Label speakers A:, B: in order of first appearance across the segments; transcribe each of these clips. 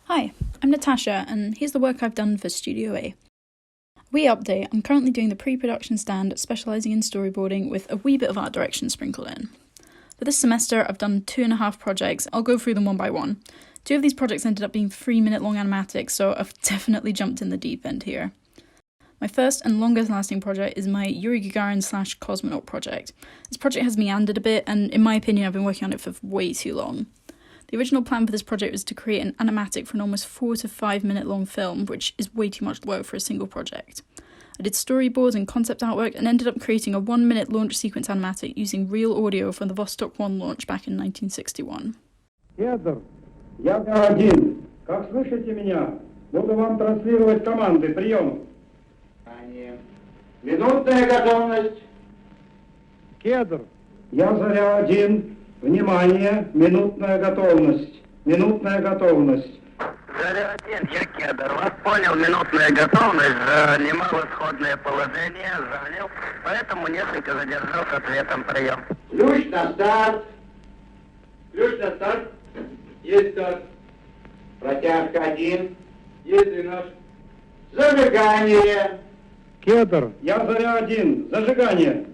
A: Hi, I'm Natasha, and here's the work I've done for Studio A. Wee update, I'm currently doing the pre-production stand, specialising in storyboarding with a wee bit of art direction sprinkled in. For this semester, I've done 2.5 projects. I'll go through them one by one. 2 of these projects ended up being 3-minute-long animatics, so I've definitely jumped in the deep end here. My first and longest lasting project is my Yuri Gagarin / cosmonaut project. This project has meandered a bit, and in my opinion, I've been working on it for way too long. The original plan for this project was to create an animatic for an almost 4 to 5 minute long film, which is way too much work for a single project. I did storyboards and concept artwork and ended up creating a 1-minute launch sequence animatic using real audio from the Vostok 1 launch back in 1961.
B: Федор, я один. Как слышите меня? Буду вам транслировать команды. Прием. Минутная готовность. Кедр, я Заря один. Внимание, минутная готовность. Минутная готовность.
C: Заря один, я Кедр. Вас понял, минутная готовность. Занимал исходное положение, занял. Поэтому несколько задержал с ответом прием.
B: Ключ на старт. Ключ на старт. Есть старт. Протяжка один. Есть 12. Зажигание. Кедр, я Заря один. Зажигание.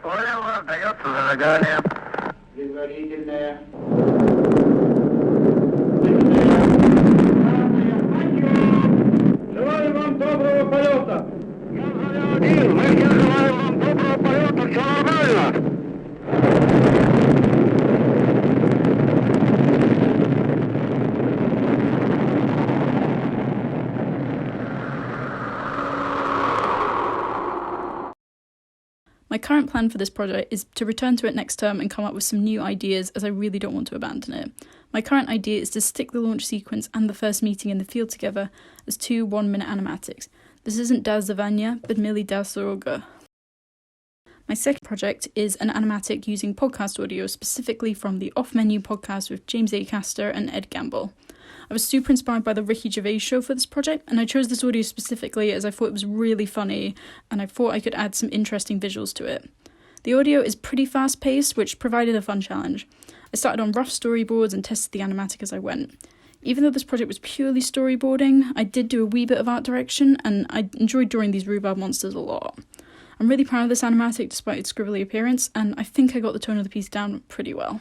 C: Понял, дается зажигание.
B: Предварительное. Желаю вам доброго полета. Я Заря один. Мы все желаем вам доброго полета. Все нормально.
A: My current plan for this project is to return to it next term and come up with some new ideas, as I really don't want to abandon it. My current idea is to stick the launch sequence and the first meeting in the field together as 2 1-minute animatics. This isn't Das Zavanya, but merely Das Soroga. My second project is an animatic using podcast audio, specifically from the Off Menu podcast with James Acaster and Ed Gamble. I was super inspired by the Ricky Gervais show for this project, and I chose this audio specifically as I thought it was really funny, and I thought I could add some interesting visuals to it. The audio is pretty fast-paced, which provided a fun challenge. I started on rough storyboards and tested the animatic as I went. Even though this project was purely storyboarding, I did do a wee bit of art direction, and I enjoyed drawing these rhubarb monsters a lot. I'm really proud of this animatic despite its scribbly appearance, and I think I got the tone of the piece down pretty well.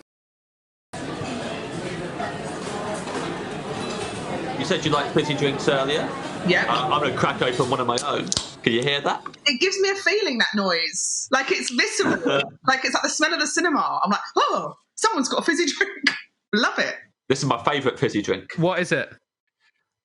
D: You said you liked fizzy drinks earlier.
E: Yeah.
D: I'm going to crack open one of my own. Can you hear that?
E: It gives me a feeling, that noise. Like it's visceral. Like it's like the smell of the cinema. I'm like, oh, someone's got a fizzy drink. Love it.
D: This is my favourite fizzy drink.
F: What is it?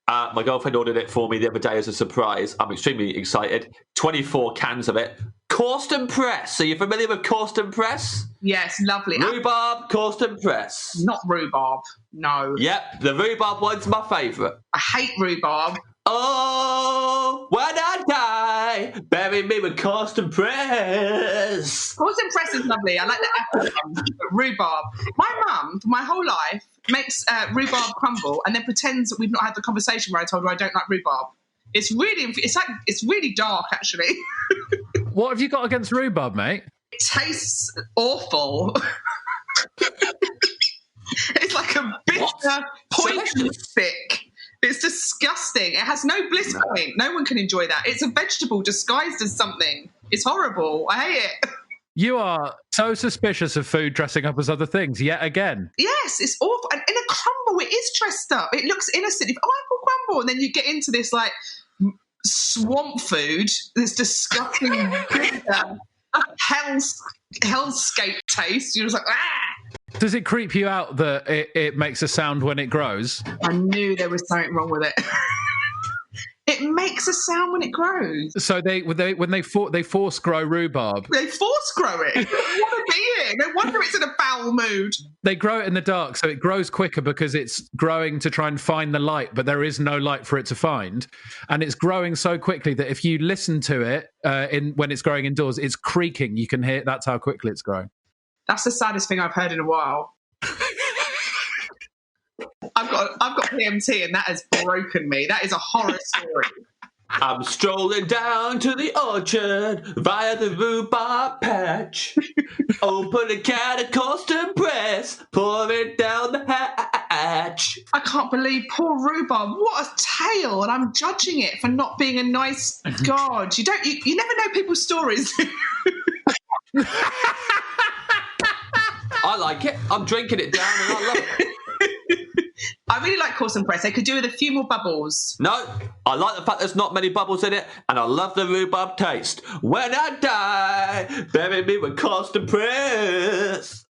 D: My girlfriend ordered it for me the other day as a surprise. I'm extremely excited. 24 cans of it. Corsten Press. Are you familiar with Corsten Press?
E: Yes, lovely.
D: Rhubarb Corsten Press.
E: Not rhubarb. No.
D: Yep, the rhubarb one's my favourite.
E: I hate rhubarb.
D: Oh, when I die, bury me with Corsten Press.
E: Corsten Press is lovely. I like the apple one, but rhubarb. My mum, for my whole life, makes rhubarb crumble and then pretends that we've not had the conversation where I told her I don't like rhubarb. It's really dark, actually.
F: What have you got against rhubarb, mate?
E: It tastes awful. It's like a bitter, poison stick. It's disgusting. It has no bliss point. No one can enjoy that. It's a vegetable disguised as something. It's horrible. I hate it.
F: You are so suspicious of food dressing up as other things, yet again.
E: Yes, it's awful. And in a crumble, it is dressed up. It looks innocent. Apple crumble. And then you get into this, like, swamp food, this disgusting hellscape taste. You're just like, ah!
F: Does it creep you out that it makes a sound when it grows?
E: I knew there was something wrong with it. It makes a sound when it grows.
F: So they force grow rhubarb.
E: They force grow it. They want to be it. No wonder it's in a foul mood.
F: They grow it in the dark, so it grows quicker because it's growing to try and find the light, but there is no light for it to find. And it's growing so quickly that if you listen to it when it's growing indoors, it's creaking. You can hear it. That's how quickly it's growing.
E: That's the saddest thing I've heard in a while. I've got PMT, and that has broken me. That is a horror story.
D: I'm strolling down to the orchard via the rhubarb patch. Open a can of custom press, pour it down the hatch.
E: I can't believe poor Rhubarb. What a tale! And I'm judging it for not being a nice God. You never know people's stories.
D: I like it. I'm drinking it down and I love it.
E: I really like Course and Press. They could do with a few more bubbles.
D: No, I like the fact there's not many bubbles in it, and I love the rhubarb taste. When I die, bury me with custom press.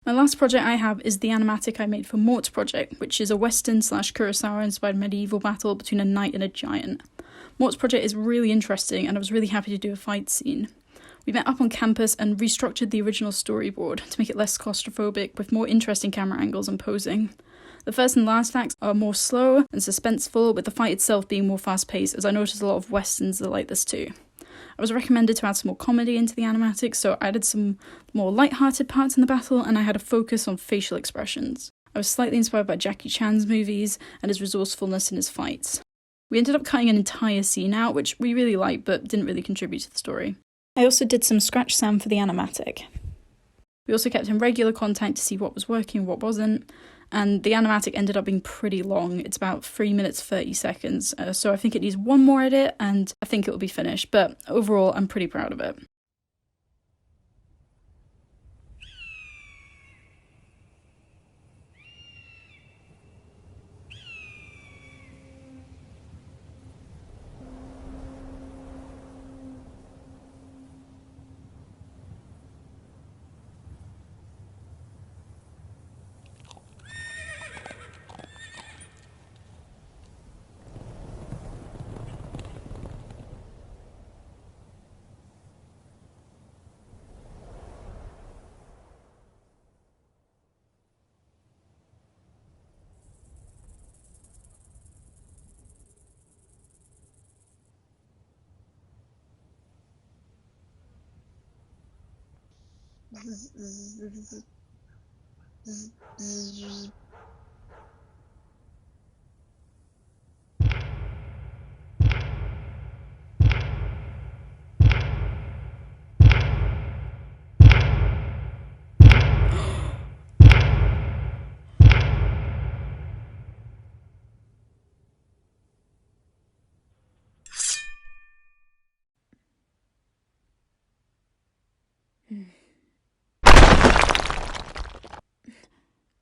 A: My last project I have is the Animatic I made for Morts project, which is a Western / Kurosawa-inspired medieval battle between a knight and a giant. Morts project is really interesting, and I was really happy to do a fight scene. We met up on campus and restructured the original storyboard to make it less claustrophobic, with more interesting camera angles and posing. The first and last acts are more slow and suspenseful, with the fight itself being more fast-paced, as I noticed a lot of westerns are like this too. I was recommended to add some more comedy into the animatic, so I added some more light-hearted parts in the battle, and I had a focus on facial expressions. I was slightly inspired by Jackie Chan's movies and his resourcefulness in his fights. We ended up cutting an entire scene out, which we really liked, but didn't really contribute to the story. I also did some scratch sound for the animatic. We also kept in regular contact to see what was working and what wasn't, and the animatic ended up being pretty long. It's about 3 minutes 30 seconds, so I think it needs one more edit and I think it will be finished, but overall I'm pretty proud of it.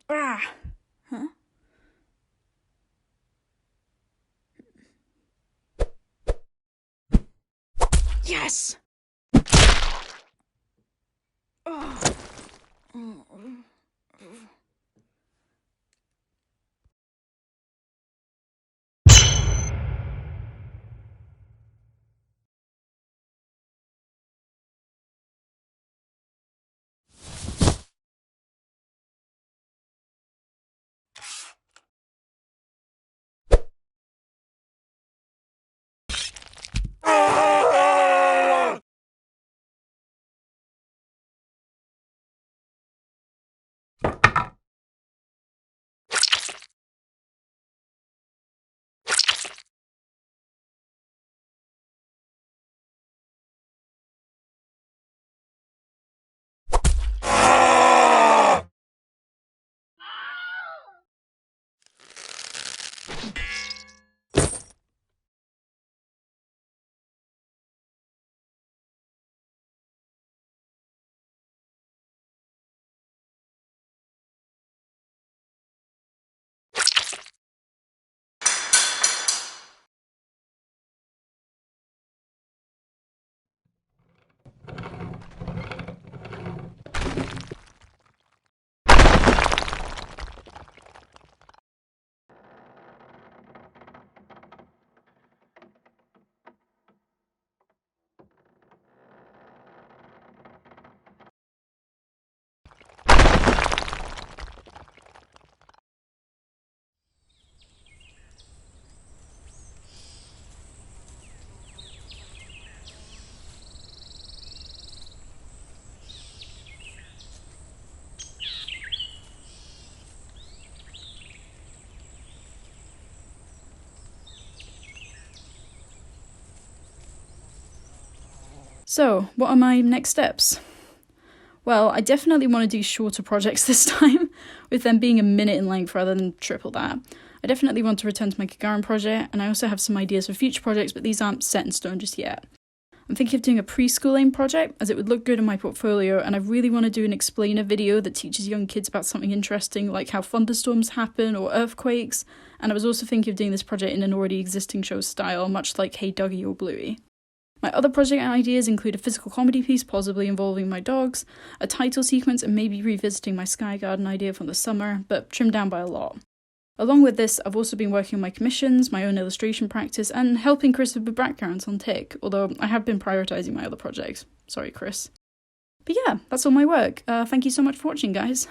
A: Ah! Huh? Yes! Oh. So, what are my next steps? Well, I definitely want to do shorter projects this time, with them being a minute in length rather than triple that. I definitely want to return to my Gagarin project, and I also have some ideas for future projects, but these aren't set in stone just yet. I'm thinking of doing a preschool-aimed project, as it would look good in my portfolio, and I really want to do an explainer video that teaches young kids about something interesting, like how thunderstorms happen or earthquakes, and I was also thinking of doing this project in an already existing show style, much like Hey Dougie or Bluey. My other project ideas include a physical comedy piece, possibly involving my dogs, a title sequence, and maybe revisiting my Sky Garden idea from the summer, but trimmed down by a lot. Along with this, I've also been working on my commissions, my own illustration practice, and helping Chris with backgrounds on Tick, although I have been prioritising my other projects. Sorry, Chris. But yeah, that's all my work. Thank you so much for watching, guys.